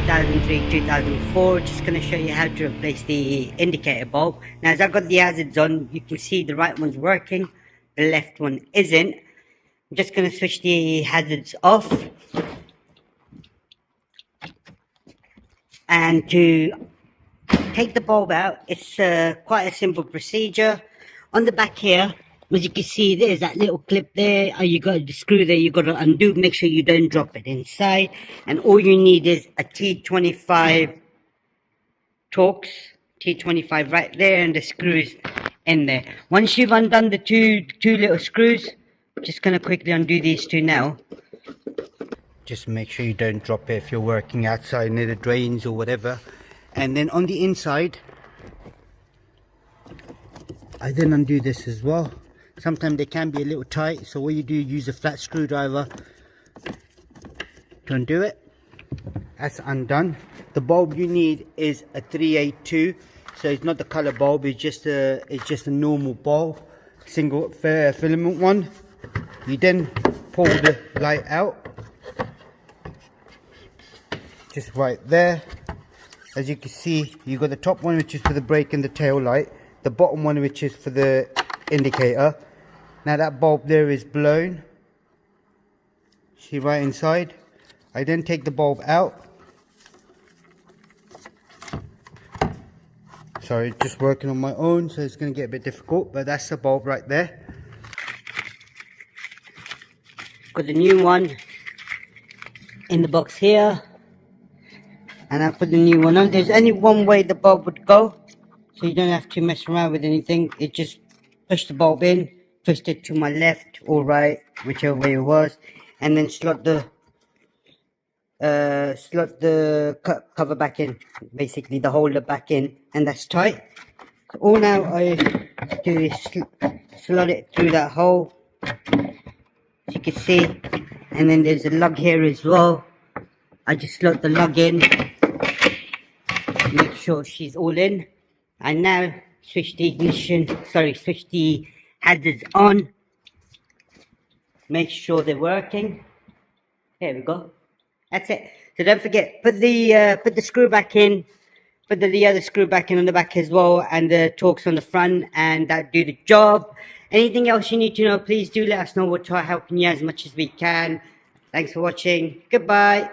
2003-2004. Just going to show you how to replace the indicator bulb. Now, as I've got the hazards on, you can see the right one's working, the left one isn't. I'm just going to switch the hazards off. And to take the bulb out, it's quite a simple procedure. On the back here, as you can see, there's that little clip there. You got the screw there, you got to undo. Make sure you don't drop it inside. And all you need is a T25 Torx, T25 right there, and the screws in there. Once you've undone the two little screws, I'm just going to quickly undo these two now. Just make sure you don't drop it if you're working outside near the drains or whatever. And then on the inside, I then undo this as well. Sometimes they can be a little tight, so what you do, use a flat screwdriver to undo it. That's undone. The bulb you need is a 382, so it's not the color bulb, it's just a normal bulb, single filament one. You then pull the light out, just right there. As you can see, you got the top one, which is for the brake and the tail light, the bottom one, which is for the indicator. Now that bulb there is blown, see right inside. I then take the bulb out. Sorry, just working on my own, so it's going to get a bit difficult, but that's the bulb right there. Got the new one in the box here, and I put the new one on. There's only one way the bulb would go, so you don't have to mess around with anything. It just push the bulb in, twist it to my left or right, whichever way it was, and then slot the cover back in, basically the holder back in, and that's tight. So all now I do is slot it through that hole, as you can see, and then there's a lug here as well. I just slot the lug in, make sure she's all in, and now switch the switch the hazards on, make sure they're working. There we go, that's it. So don't forget, put the screw back in, put the other screw back in on the back as well, and the Torx on the front, and that do the job. Anything else you need to know, please do let us know. We'll try helping you as much as we can. Thanks for watching, goodbye.